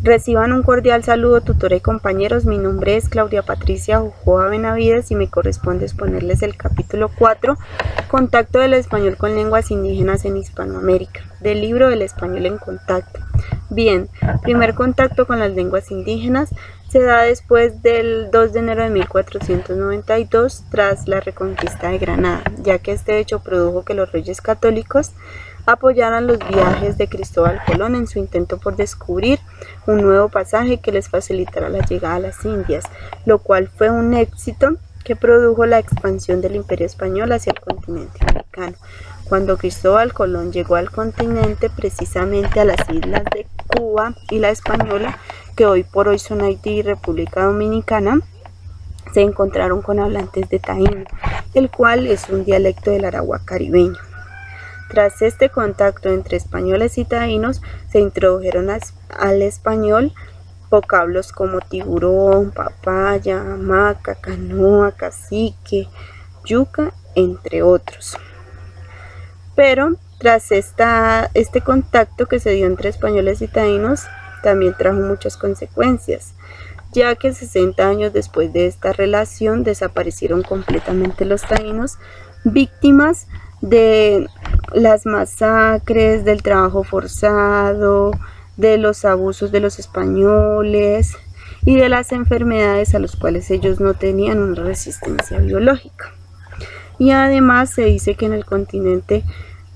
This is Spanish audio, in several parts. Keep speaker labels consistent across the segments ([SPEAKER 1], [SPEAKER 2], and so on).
[SPEAKER 1] Reciban un cordial saludo, tutora y compañeros. Mi nombre es Claudia Patricia Jojoa Benavides y me corresponde exponerles el capítulo 4, Contacto del español con lenguas indígenas en Hispanoamérica, del libro del español en contacto. Bien, primer contacto con las lenguas indígenas se da después del 2 de enero de 1492 tras la reconquista de Granada, ya que este hecho produjo que los reyes católicos apoyaran los viajes de Cristóbal Colón en su intento por descubrir un nuevo pasaje que les facilitara la llegada a las Indias, lo cual fue un éxito que produjo la expansión del Imperio Español hacia el continente americano. Cuando Cristóbal Colón llegó al continente, precisamente a las islas de Cuba y la Española, que hoy por hoy son Haití y República Dominicana, se encontraron con hablantes de taíno, el cual es un dialecto del arawak caribeño. Tras este contacto entre españoles y taínos, se introdujeron al español vocablos como tiburón, papaya, hamaca, canoa, cacique, yuca, entre otros. Pero tras este contacto que se dio entre españoles y taínos, también trajo muchas consecuencias, ya que 60 años después de esta relación desaparecieron completamente los taínos, víctimas de las masacres, del trabajo forzado, de los abusos de los españoles y de las enfermedades a las cuales ellos no tenían una resistencia biológica. Y además se dice que en el continente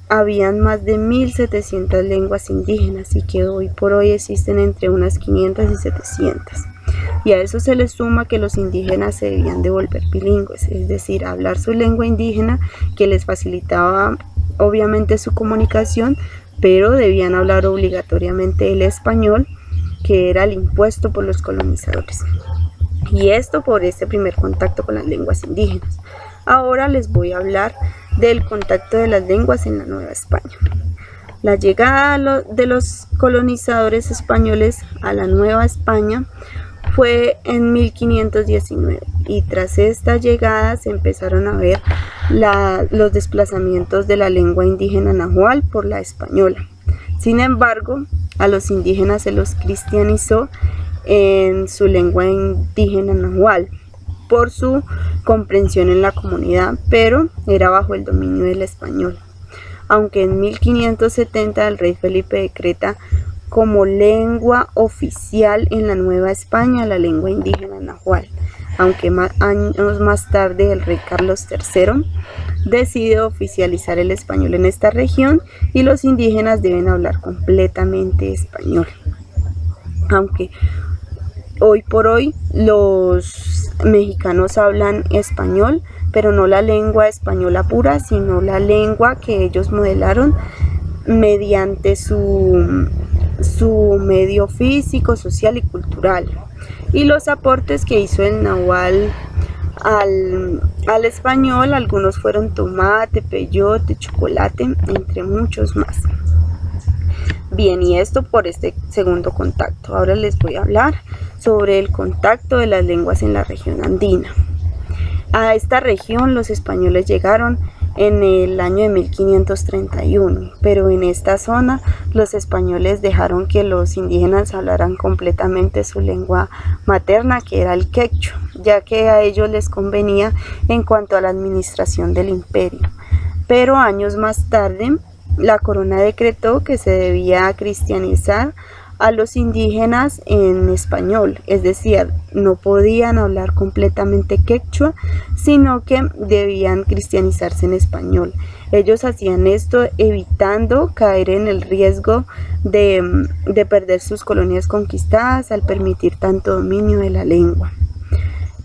[SPEAKER 1] habían más de 1700 lenguas indígenas y que hoy por hoy existen entre unas 500 y 700. Y a eso se le suma que los indígenas se debían de volver bilingües, es decir, hablar su lengua indígena que les facilitaba obviamente su comunicación, pero debían hablar obligatoriamente el español, que era el impuesto por los colonizadores. Y esto por este primer contacto con las lenguas indígenas. Ahora les voy a hablar del contacto de las lenguas en la Nueva España. La llegada de los colonizadores españoles a la Nueva España fue en 1519 y tras esta llegada se empezaron a ver los desplazamientos de la lengua indígena nahual por la española. Sin embargo, a los indígenas se los cristianizó en su lengua indígena nahual por su comprensión en la comunidad, pero era bajo el dominio del español. Aunque en 1570 el rey Felipe decreta como lengua oficial en la Nueva España la lengua indígena nahual, aunque años más tarde el rey Carlos III decide oficializar el español en esta región y los indígenas deben hablar completamente español. Aunque hoy por hoy los mexicanos hablan español, pero no la lengua española pura, sino la lengua que ellos modelaron mediante su medio físico, social y cultural. Y los aportes que hizo el nahual al español, algunos fueron tomate, peyote, chocolate, entre muchos más. Bien, y esto por este segundo contacto. Ahora les voy a hablar sobre el contacto de las lenguas en la región andina. A esta región los españoles llegaron en el año de 1531, pero en esta zona los españoles dejaron que los indígenas hablaran completamente su lengua materna, que era el quechua, ya que a ellos les convenía en cuanto a la administración del imperio. Pero años más tarde, la corona decretó que se debía cristianizar a los indígenas en español, es decir, no podían hablar completamente quechua, sino que debían cristianizarse en español. Ellos hacían esto evitando caer en el riesgo de perder sus colonias conquistadas al permitir tanto dominio de la lengua.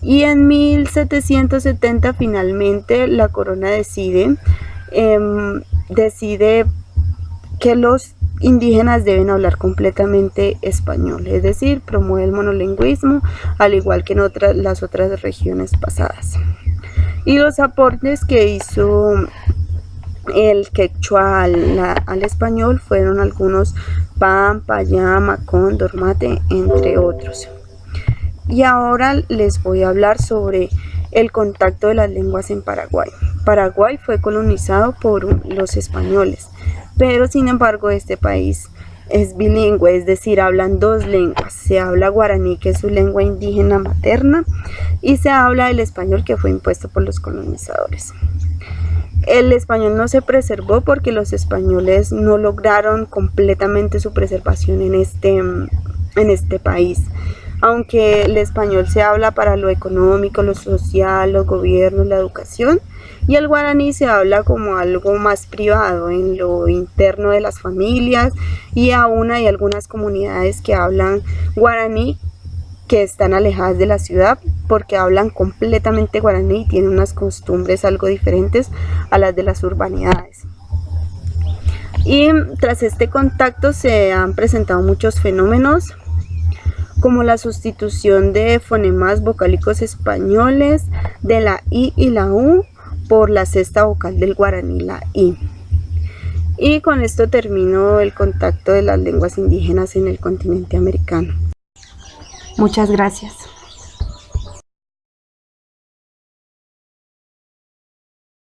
[SPEAKER 1] Y en 1770 finalmente la corona decide que los indígenas deben hablar completamente español, es decir, promueve el monolingüismo, al igual que en las otras regiones pasadas. Y los aportes que hizo el quechua al español fueron algunos pan, payá, macón, dormate, entre otros. Y ahora les voy a hablar sobre el contacto de las lenguas en Paraguay. Paraguay fue colonizado por los españoles, pero sin embargo este país es bilingüe, es decir, hablan dos lenguas. Se habla guaraní, que es su lengua indígena materna, y se habla el español, que fue impuesto por los colonizadores. El español no se preservó porque los españoles no lograron completamente su preservación en este país. Aunque el español se habla para lo económico, lo social, los gobiernos, la educación, y el guaraní se habla como algo más privado, en lo interno de las familias, y aún hay algunas comunidades que hablan guaraní que están alejadas de la ciudad porque hablan completamente guaraní y tienen unas costumbres algo diferentes a las de las urbanidades. Y tras este contacto se han presentado muchos fenómenos, como la sustitución de fonemas vocálicos españoles de la I y la U por la sexta vocal del guaraní, la I. Y con esto termino el contacto de las lenguas indígenas en el continente americano. Muchas gracias.